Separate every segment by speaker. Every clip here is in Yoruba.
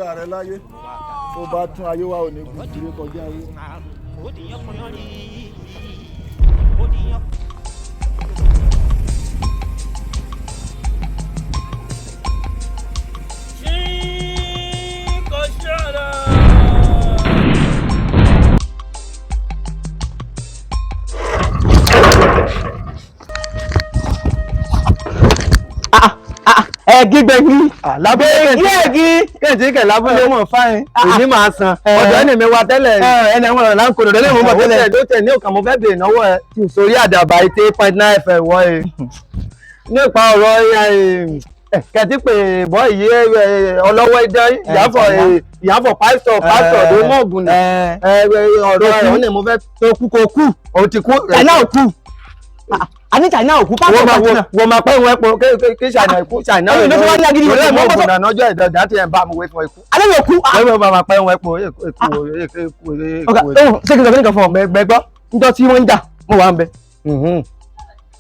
Speaker 1: bára rẹ láyé tó bá tún ayé wa ò ní gbùdúrú kọjá ayé.
Speaker 2: Gbígbẹ̀gbí lábúlé kẹ́ẹ̀tì kẹ̀ lábúlé wọn fáyín èmi máa san ọ̀dọ̀ ẹni mi wa tẹ́lẹ̀ ẹni wọn là ń kó lọ́dọ̀ lẹ́mú bọ̀ tẹ́lẹ̀ tó tẹ̀ ní òkà mo fẹ́ bèèrè náwó ẹ sórí àdàbà 88.9 FM wọ́ ẹ nípa ọ̀rọ̀ kẹ́ẹ̀tì pé bọ́ ìyé ọlọ́wọ́ idán ìyàfọ̀ pásítọ̀ tó mọ̀gùn ọ̀rọ̀ ẹ̀ wọ́n ní mo fẹ́ tó kú kó kú ó ti kú ẹ̀ náà kú. Ani China òkú pàtó wọ́n máa pẹ́ wọn ẹ̀pọ̀ kí China òkú China òkú lórí ẹ̀mọ́ ògùn náà ọjọ́ ìdọ̀dá tí ẹ̀ ń bá mu wé fún ikú. Alẹ́ mi òkú. Lórí máa pẹ́ wọn ẹ̀pọ̀ èkó. Ṣé kí n sọ fún nìkan fún ọ gbẹgbọ́ níjọ́ tí wọ́n ń jà mo wà ń bẹ.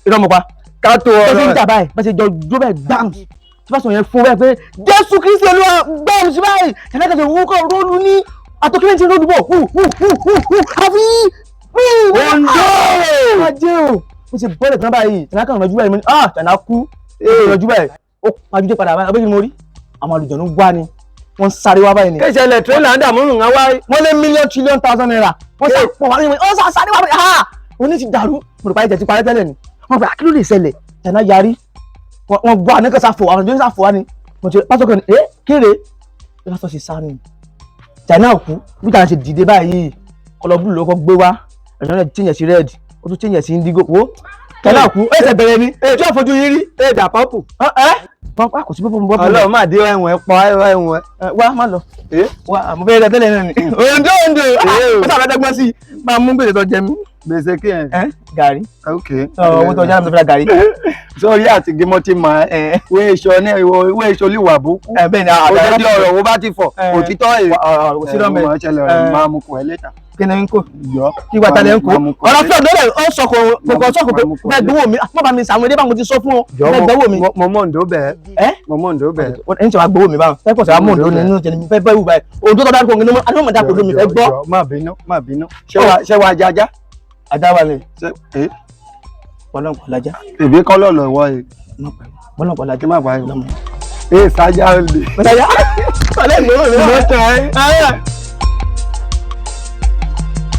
Speaker 2: Irọ́ mo pa. Ká tó ọ̀rọ̀ ẹ̀. Bá ṣe ń jà báyìí bá ṣe jọ jó bẹ́ẹ̀ gbàm. Tí bá sọ yẹn fún bẹ́ẹ̀ pé Jésù Kristi Olúwa gbàm sí báyìí. Ṣẹlẹ̀ kẹsẹ̀ wú kọ́ rólú ní àtọ́kílẹ̀ tí ń rólú bọ̀. Àfi ó ti bọ́ọ̀lù kan báyìí China kan rọjú báyìí mo ní China kú rọjú báyìí ó pàjùdé padà báyìí ọbẹ̀ tí mo rí àwọn àlùjọ̀nù wá ni wọ́n sáré wá báyìí ni. kéṣe ilẹ̀ tírélà ń dààmú nǹkan wá wọ́n lé mílíọ̀nù tírílíọ̀nù táwọn náírà wọ́n sá pọ̀ wá ní wọ́n sá sáré wá báyìí oní ti dàrú mo rò pa ẹ̀jẹ̀ ti parẹ́ tẹ́lẹ̀ ni wọ́n gbà kí ló lè ṣẹlẹ̀ China yarí wọ́n gbọ́ àníkàn sáfò àwọn ìjọba sáfò wá ni mo ti pásọ̀ kan kéré ẹ bá sọ sí sáà ni China kú bí China ṣe dìde báyìí kọlọ́bù ló kọ́ gbé wá ẹ̀sán náà change sí red ó tún change sí indigo wo China kú ẹsẹ̀ bẹ̀rẹ̀ ni tí ó fojú yín rí ẹ̀dà pọ́pù pọ́pù kò sí pọ́pù pọ́pù ọlọ́run máa dé ẹ̀wọ̀n ẹ̀ pọ̀ ẹ̀wọ̀n ẹ̀ wá má lọ wá mo fẹ́ rẹ tẹ́lẹ̀ náà ni òǹdó ó sàbẹ̀ dẹ́gbọ́n sí máa mú gbèsè tó jẹ mí. gbèsè kí ẹ gàrí owó tó jẹ́ àmì tó fi ra gàrí. sọ́ọ́rí àti gímọ́ ti mọ̀ wé èso líwà búkú bẹ́ẹ̀ ni àdáyé ọ̀rọ̀ wo bá ti fọ̀ òtítọ́ èrò máa mú kù ẹ lẹ́tà. Kí ni n kò yọ kí wàá tálẹ̀ n kò ọ̀rọ̀ fún ọ̀dọ́ rẹ̀ ó sọkò kòkò sọkò pé bẹ́ẹ̀ gbowó mi má bá mi sàwọn ẹdẹ bá mo ti sọ fún ọ bẹ́ẹ̀ gbowó mi. mo mọ̀ ǹdó bẹ́ẹ̀ mo mọ̀ ǹdó bẹ́ẹ̀. ẹni tí wàá gbowó mi báwọn fẹ́ pọ̀ sí àwọn mọ̀ ǹdó nínú tẹ̀lé mi fẹ́ bẹ́ẹ̀ wù báyìí òun tó tọ́ dájú kò ń gbé adé mọ̀ dáko lómi fẹ́ gbọ́. má bínú ṣé wàá jájá. ajá wa ni pọlọ́pọ̀ lajá. èbí kọ́lọ̀ lọ wọ ẹ. pọlọ́pọ̀ lajá má bàa yọ. ee sájà ó lè.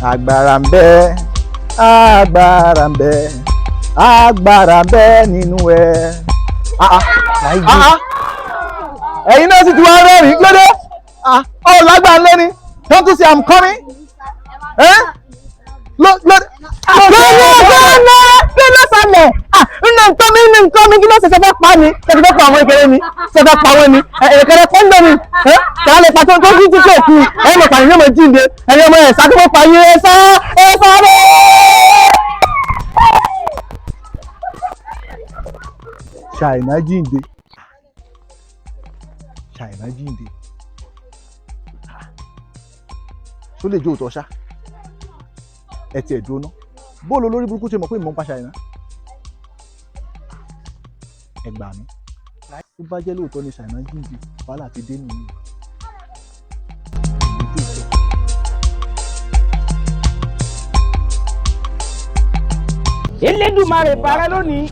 Speaker 2: Agbára ń bẹ agbára ń bẹ agbára ń bẹ nínú ẹ. ẹ̀yin náà sì ti wá rẹ́rìn-ín gbédé lágbára ńlẹ́ ni don't you see I'm coming. kí ló ṣẹlẹ̀ nǹkan mi kí ló ṣe fẹ́ pa mi ṣe fẹ́ pa àwọn ìkẹrẹ mi ṣe fẹ́ pa àwọn mi ìkẹrẹ pọ́ńdọ̀ mi kí a lè pa tó kí tí kò kú ẹ̀yìn mọ̀ pàdé mọ̀ jíǹde ẹ̀yìn ọmọ ẹ̀ sákẹ́fọ́ pa yín ẹ̀sá rẹ̀. China jíǹde ṣó lè jó òótọ́ ṣá ẹ tiẹ̀ dúró ná bóòlù olórí burúkú ṣe mọ̀ pé ìmọ̀ ń pa China ẹ gbà mí tó bá jẹ́ lóòótọ́ ni China jíǹde wàhálà ti dé nìyí.
Speaker 3: Elédùmarè parẹ́ lónìí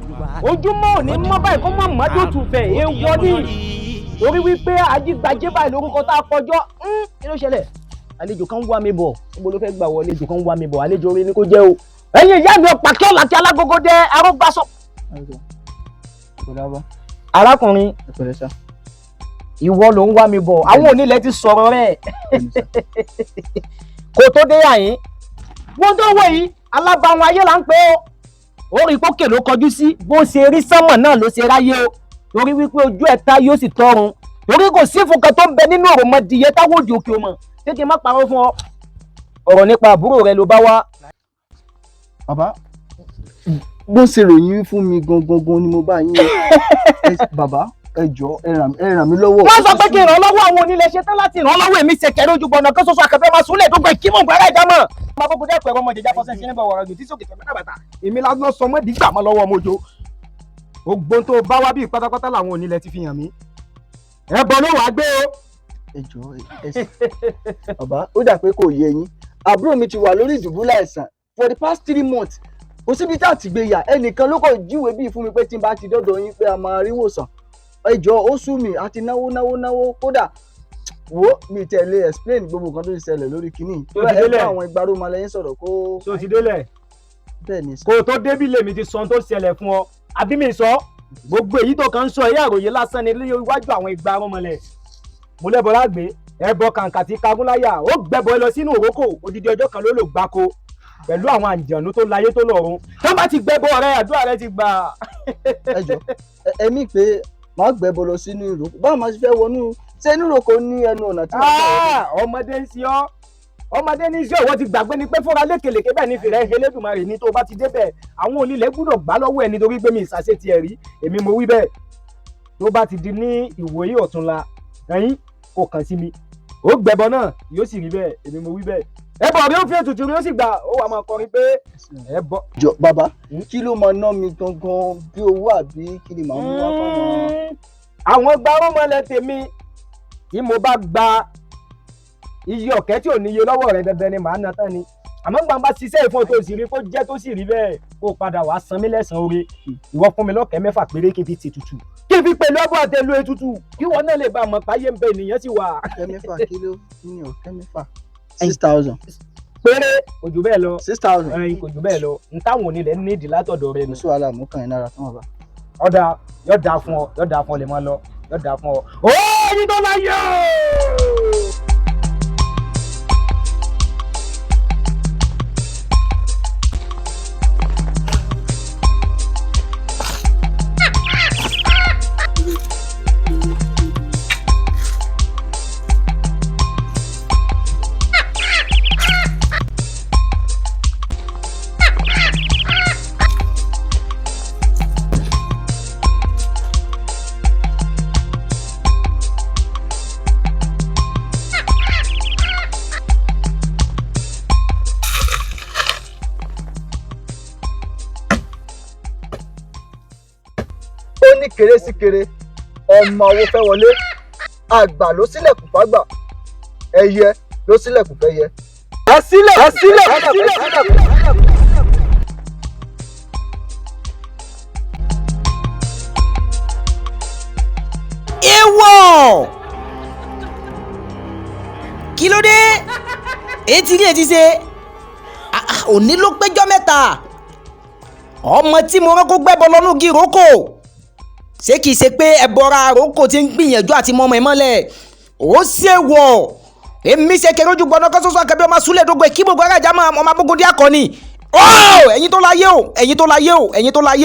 Speaker 3: ojúmọ́ òní mọ́ báyìí kó mọ̀ mọ́tò tún fẹ̀ èèwọ̀ ní torí wípé ajígbàjẹ́ báyìí lórúkọ tá a kọjọ́ kí ló ṣẹlẹ̀ àlejò kan wá mi bọ̀ gbogbo ló fẹ́ gbà wọ àlejò kan wá mi bọ̀ àlejò orin ni kò jẹ́ o ẹ̀yin ìyá mi ọ̀pá kí ọ̀la tí alágogo dẹ arógbásọ. arákùnrin ìwọ ló ń wá mi bọ̀ àwọn onílẹ̀ ti sọ̀rọ̀ rẹ̀ kò tó dé àyín wọ́n tó wọ̀ yìí alábàáwọn ayé là ń pè ó orí pókè ló kọjú sí bó ṣe rí sánmọ̀ náà ló ṣe ráyé o torí wípé ojú ẹ̀ta yóò sì tọrùn torí kò sí ìfúnkan tó ń bẹ nínú òròmọdìyẹ táwọn òdì òkè òmò tètè má parọ́ fún ọ ọ̀rọ̀ nípa àbúrò rẹ ló bá wá.
Speaker 2: bàbá bó ṣe ròyìn fún mi gangan ni mo bá yín bàbá ẹ jọ̀ọ́ ẹ ràn mí lọ́wọ́. wọ́n sọ pé kí n ràn lọ́wọ́ àwọn onílé ṣe tán láti ràn lọ́wọ́ èmi Sekere ojúbọ̀nà kan ṣoṣo àkàfẹ́ máa súnlẹ̀ tó gbẹ kí mọ̀ gbẹ́rẹ́ ìdámọ̀. máa bọ́ bọ́dẹ́ pẹ̀rọ ọmọ ìjẹjà fọ́sẹ̀ sí níbẹ̀ wọ̀rọ̀ jù tí sókè tẹ̀mẹ́tà bàtà èmi lásán sọ mọ́ dìgbà mọ́ lọ́wọ́ mojo. ògbón tó bá wá bí pátápátá làwọn onílé ti fi hàn mí. ẹbọ ló wàá gbé o
Speaker 1: bàbá ó dà pé kò yé yín àbúrò mi ti wà lórí ìdùbúlẹ̀ àìsàn for the past 3 months kò síbi tá a ti gbé yà ẹnìkan ló kàn jíwèé bíi fún mi pé tí n bá ti dọ́dọ̀ yín pé a máa rí wòsàn ó sú mi àti náwó kódà wo mi tẹ̀lé explain gbogbo nǹkan tó ti ṣẹlẹ̀ lórí kínní tó ẹ bá àwọn ìgbàrú máa lẹ́yìn sọ̀rọ̀ kó.
Speaker 3: so ti délẹ̀
Speaker 1: bẹ́ẹ̀ ni
Speaker 3: kó tó débí lèmi ti sọ tó ṣẹlẹ̀ fún ọ àbí mi sọ gbogbo èyí tó kàn ń sọ ẹ̀yà àròyé lásán ni iwájú àwọn ìgbàrú mọ́lẹ̀ mo lẹ́bọ̀ lágbé ẹbọ kàǹkà tí kagúnláyà ó gbẹbọ lọ sínú òrókò odidi ọjọ́ kan ló lò gbáko pẹ̀lú àwọn àǹjànú tó láyé tó lọ́run tó bá ti gbẹbọ rẹ àdúrà rẹ ti gbà.
Speaker 1: ẹ jọ ẹmí pé màá gbẹbọ lọ sínú ìrókò báwo máa fẹ́ wọnú ṣé inú ìrókò ní ẹnu ọ̀nà tí wọ́n fẹ́.
Speaker 3: ọmọdé ń ṣe ọ́ ọmọdé ní iṣẹ́ ìwọ ti gbàgbé ni pé fúnra lékelèké bẹ́ẹ̀ ní fìrẹ́ Elédùmarè ní tó bá ti débẹ̀ àwọn onílẹ̀ gbúdọ̀ gbá lọ́wọ́ ẹ̀ nítorí pé mi ìsàṣe tiẹ̀ rí èmi mo wí bẹ́ẹ̀ tó bá ti di ní ìwòye ọ̀túnla ẹ̀yìn kò kàn sí mi ó gbẹbọ náà yóò sì rí bẹ́ẹ̀ èmi mo wí bẹ́ẹ̀ ẹbọ rí ó fi ètùtù rí ó sì gbà ó wà máa kọrin pé ẹbọ.
Speaker 1: jọ bàbá kí ló máa ná mi gangan bí owó àbí kí ni màá mú wá fáwọn.
Speaker 3: àwọn gbárùmọ̀lẹ̀ tèmi tí mo bá gba iye ọ̀kẹ́ tí ò níye lọ́wọ́ rẹ̀ dandan ni màá ná tán ni àmọ́ gbà bá ṣiṣẹ́ ìfún tó sì rí kó jẹ́ tó sì rí bẹ́ẹ̀ kó padà wàá san mí lẹ́sàn-án oore ìwọ fún mi lọ́kẹ́ 6 péré kí n fi ti tutù kí n fi pẹ̀lú ọbọ̀ àtẹlu ètùtù kí wọn náà lè bá a mọ̀ páyé ń bẹ ènìyàn sì wà.
Speaker 1: ọ̀kẹ́ 6 kí ló ní ọ̀kẹ́ 6 6,000
Speaker 3: péré kò jù bẹ́ẹ̀ lọ
Speaker 1: 6,000
Speaker 3: ẹyin kò jù bẹ́ẹ̀ lọ n táwọn onílẹ̀ nídìí látọ̀dọ̀ rẹ nù.
Speaker 1: oṣù wàhálà mú kàn yín lára fún ọba.
Speaker 3: ọ̀dà yóò dáa fún ọ lè máa lọ yóò dáa fún ọ. ó ẹni tó láyé o.
Speaker 1: ní kéré sí kéré ọmọ àwo fẹ́ wọlé àgbà ló sílẹ̀kùn fágbà ẹyẹ ló sílẹ̀kùn fẹ́yẹ. ẹ sílẹ̀.
Speaker 4: ewọ kí ló dé etí ṣe òní ló péjọ mẹ́ta ọmọ tí mo rán kó gbẹ́bọ lọ́nù gí rókò ṣé kìí ṣe pé ẹbọra àrókò tí ń gbìyànjú àti mọ ọmọ ẹ mọ́lẹ̀ ó ṣe wọ̀ èmi Sekere ojú gbọ́dọ̀ kan ṣoṣo akẹ́bí ọmọ súlẹ̀ dógbò kí gbogbo ẹ̀rọ ìjàmọ̀ ọmọ abógundé akọni ẹ̀yin tó láyé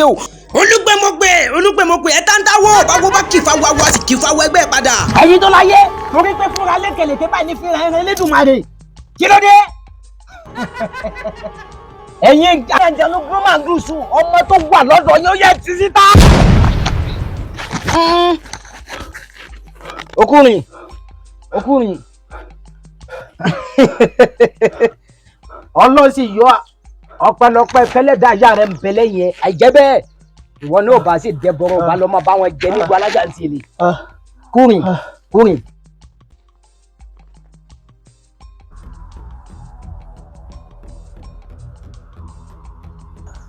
Speaker 4: o olùgbẹ̀mọ̀gbẹ̀ ẹ̀ táńtáwọ̀ báwo bá kìfàwọ̀ àti kìfàwọ̀ ẹgbẹ́ padà.
Speaker 3: ẹ̀yin tó láyé torí pé fúnra lékelèké báyìí ní fìrà ẹ̀rọ Elédùmarè kí ló dé. ẹ̀yin àjẹlú gbọ́màgùsù ọmọ tó wà lọ́dọ̀ yóò yẹ ti síta. okùnrin ọlọ́sì yọ ọpẹ́lọpẹ́ fẹ́lẹ́dà ayá rẹ̀ ń bẹ̀lẹ̀ yẹn àìjẹ́ bẹ́ẹ̀ ìwọ náà bá sì dẹ́bọ̀rọ̀ bá lọ́mọ bá wọn jẹ nígbà alájà ń tìlẹ̀ kúrin.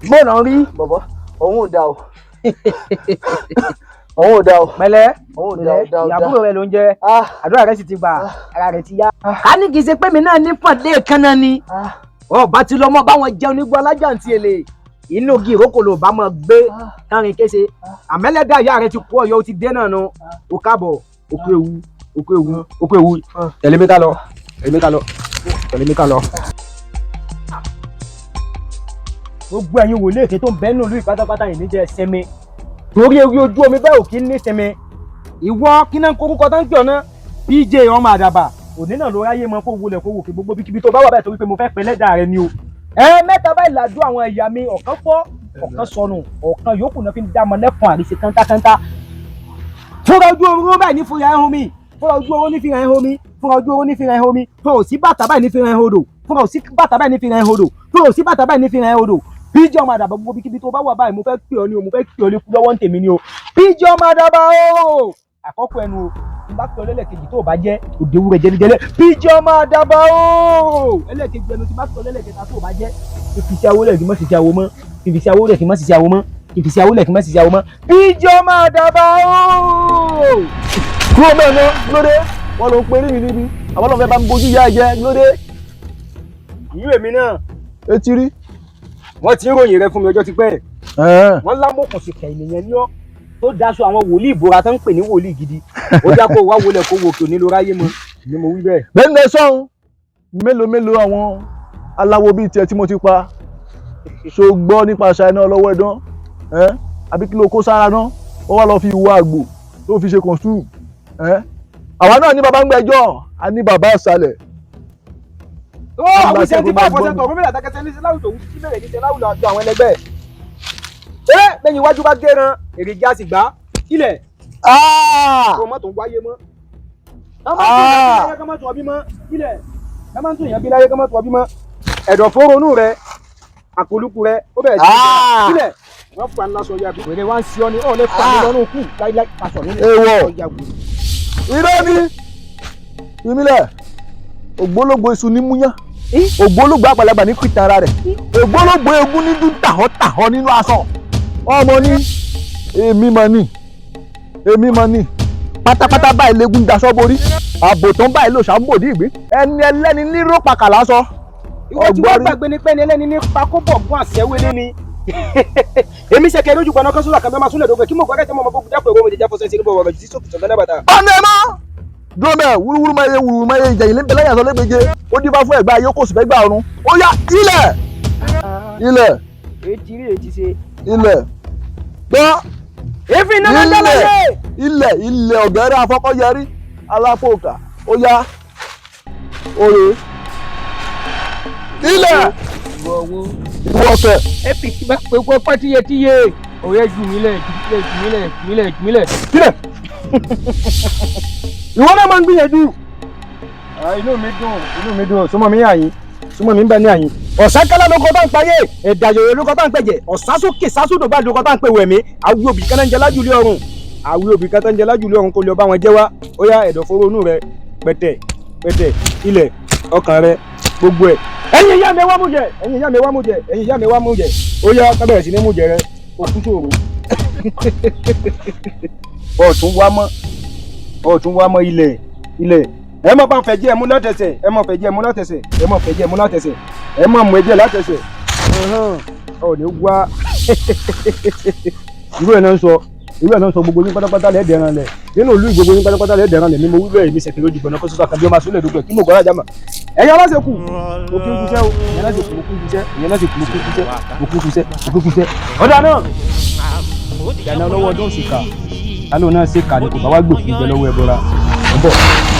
Speaker 3: gbọ́nà rí
Speaker 1: bọ̀bọ̀ òun ò dá o.
Speaker 3: mẹlẹ ìyàbúrò rẹ ló ń jẹ àdúrà rẹ sì ti gbà ara rẹ ti yá. ká ní kì í ṣe pé mi náà ní pàdé kanna ni ọba tí lọmọ báwọn jẹun nígbà alájà ń tiẹlẹ inú igi ìrókò ló bá máa gbé kárin kése àmẹlẹdà ìyá rẹ ti kú ọyọ ó ti dé náà nu ó káàbọ̀ òkú ewu tẹ̀lé mi ká lọ. gbogbo ẹ̀yin wòlé èké tó ń bẹ nínú ìlú ìpátápátá yìí níjẹ sinmi torí ewé ojú omi bẹ́ẹ̀ ò kí ń ní sinmi ìwọ kí náà kórúkọ tó ń pè ọ́ ná PJ ọmọ àdàbà òní náà ló ráyè mọ kó wulẹ̀ kó wò kí gbogbo bíkíbi tó bá wà báyìí torí pé mo fẹ́ pẹ́ lẹ́dàá rẹ ni o. mẹ́ta báyìí làdú àwọn ẹ̀yà mi ọ̀kan fọ́ ọ̀kan sọnù ọ̀kan yòókù náà fi ń dá mọ lẹ́fọ̀n àríṣe kántákántá. fúnra ojú oró báyìí ní fúnra ẹ̀hún mi fúnra ojú oró ní fìrà ẹ̀hún mi fúnra ojú oró ní fìrà ẹ̀hún mi fúnra òsì bàtà báyìí ní fìrà ẹ̀hún odò fúnra òsì bàtà báyìí ní fìrà ẹ̀hún odò fúnra òsì bàtà báyìí ní fìrà ẹ̀hún odò PJ ọmọ àdàbà gbogbo bíkíbi tó bá wà báyìí mo fẹ́ pè ọ́ ní o mo fẹ́ kí ọ lé kú lọ́wọ́ ń tèmi ni o PJ ọmọ àdàbà o àkọ́kọ́ ẹnu o. tí bá pè ọ́ lẹ́lẹ́kejì tó o bá jẹ́ òde wúrẹ́ jẹ́lẹ́jẹ́lẹ́ bíjọ́ máa dábàá o ẹlẹ́kejì ẹnu tí bá pè ọ́ lẹ́lẹ́kẹta tó o bá jẹ́ ìfisí awó lẹ̀ kí mọ́ ṣiṣẹ́ awó mọ́ ìfisí awó lẹ̀ kí mọ́ ṣiṣẹ́ awó mọ́ ìfisí awó lẹ̀ kí mọ́ ṣiṣẹ́ awó mọ́ bíjọ́ máa dábàá o.
Speaker 2: kúrò bẹ́ẹ̀ náà lóde wọn ló ń pe rí mi níbi àwọn ọlọ́fẹ́ bá ń bójú yá jẹ lóde.
Speaker 3: ìlú èmi náà
Speaker 2: etí rí.
Speaker 3: wọ́n ti ń ròyìn rẹ fún mi ọjọ́ ti pẹ́ wọ́n lámọ̀kùn sí kẹ̀ ènìyàn ní ọ́ tó daṣọ àwọn wòlíì ìbora tó ń pè ní wòlíì gidi ó já kó wá wọlé kó wòkè onílò ráyé mọ́ ni mo wí bẹ́ẹ̀.
Speaker 2: bẹ́ẹ̀ sọ́hun mélòó àwọn aláwo bíi tiẹ̀ tí mo ti pa ṣó gbọ́ nípa àṣà iná ọlọ́wọ́ ẹ̀dán àbí kí ló kó sára náà wọ́n wá lọ fi wo àgbò tó fi ṣe kọ̀ǹtù àwa náà ní baba ń gbẹ́jọ́ a ní baba àṣàlẹ̀.
Speaker 3: ó àwọn 75% gómìnà àtàkẹ́sẹ́ ní láwùjọ òun tí bẹ̀rẹ̀ ní ṣe láwùjọ àti àwọn ẹlẹgbẹ́ lẹ́yìn iwájú bá gẹ́ran èrè já sì gbá kílẹ̀ kó mọ́tò wáyé mọ́ ká má tún ọbí mọ́ kílẹ̀ ká má tún ìyàn bí láyé ká má tún ọbí mọ́ ẹ̀dọ̀ fóronú rẹ àpolúkú rẹ ó bẹ̀rẹ̀ sí kílẹ̀ wọ́n fà ńlá sọ yàgò wèrè wá ń sí ọ ní ọ̀lẹ́ fà mí lọ́nà kù láíláí pàṣọ nínú
Speaker 2: èèwọ̀ irọ́ ni ìmílẹ̀ ògbólógbò iṣu ní múyán ògbólógbò àgbàlagbà ní pìtà ara rẹ̀ ògbólógbò egun ní dún tàhọ́ nínú aṣọ ọmọ ní èmi mọ̀ ní pátápátá báyìí lẹ́gùn daṣọ borí ààbò tó ń báyìí lò ṣàǹbòdì ìgbín ẹni ẹlẹ́ni ní rópàkàlà sọ.
Speaker 3: ìwọ tí wọ́n gbàgbé ní pẹ́ni ẹlẹ́ni ní pakóbọ̀ gún àṣẹwélé ni èmi Sekere lójú gbaná kan sódà kan bẹ́ẹ̀ máa súnlẹ̀ dókè kí mo gbàgbé tí mo mọ̀ fún jápẹ̀ owó mi jẹ́jẹ́ fọ́sẹ̀ sí ní bọ̀wọ̀ rẹ̀ jí sókè sọ̀tẹ́ lẹ́bàtà.
Speaker 2: ọ̀nà ẹ̀ mọ́ dúrómẹ̀ wúrúwúrú máa yẹ ìjẹ̀yìn lé bẹ́lẹ́yà sọ lẹ́gbẹ̀jẹ ó dín bá fún ẹ̀gbá ayé kò sì fẹ́ gbà ọ̀run ó yá ilẹ̀
Speaker 3: èjì rí èjì ṣe.
Speaker 2: ilẹ̀ gbọ́
Speaker 3: èéfín náà ló ń dẹ́lẹ̀
Speaker 2: ilẹ̀ ọ̀gẹ́rẹ́ afọ́kọ́yẹrí alápòkà ó yá òye ilẹ̀ ìwọ̀kẹ̀.
Speaker 3: epi tí bá pé kó pọ́ tíye òye jù mílẹ̀ kílẹ̀. ìwọ náà máa ń gbìyànjú. inú mi dùn súnmọ́ mi àyín súnmọ́ mi ń bẹ ní àyín. ọ̀sánkálá ló kọ́ bá ń payé ẹ̀dàjọ̀yẹ̀ ló kọ́ bá ń pẹ̀jẹ̀ ọ̀sásókè sásódò bá ló kọ́ bá ń pè wẹ̀mí àwọn òbí kan náà ń jẹ lájú ilé ọ̀run kò lè ọba wọn jẹ́ wá ó yá ẹ̀dọ̀fóró inú rẹ pẹ̀tẹ̀ ilẹ̀ ọkàn rẹ gbogbo ẹ̀. ẹ̀yin ìyá mi wá mú jẹ ó yá kábẹ̀rẹ̀ sí ní mú jẹ rẹ òkú ṣòro. ọ̀tún wá mọ́ ilẹ̀ ẹ má bá ń fẹ̀jẹ̀ mú látẹsẹ̀ ẹ má fẹ̀jẹ̀ mú látẹsẹ̀ ẹ má mú ẹ̀jẹ̀ látẹsẹ̀ ọ̀ ní wá irú ẹ̀ náà ń sọ gbogbo yín pátápátá lẹ́ẹ̀dẹ̀ràn lẹ̀ nínú ìlú gbogbo yín pátápátá lẹ́ẹ̀dẹ̀ràn lẹ̀ ni mo wíwẹ̀ èmi Sekere lójú gbọ̀nà kọ́sọ́sọ́ àkàbí ọmọ asúlẹ̀ dúpẹ́ kí mo gbọ́dọ̀ jáma ẹ̀yin aláṣẹkù òkú ń kúṣẹ́ o ẹ̀yin aláṣẹkù òkú ń kúṣẹ́ ọ̀dà náà ìdáná ọlọ́wọ́ ọdún òsì kà á lóun náà ṣe kà ní kò bá wá gbòkú jẹ lọ́wọ́ ẹ̀bọra ọ̀bọ̀.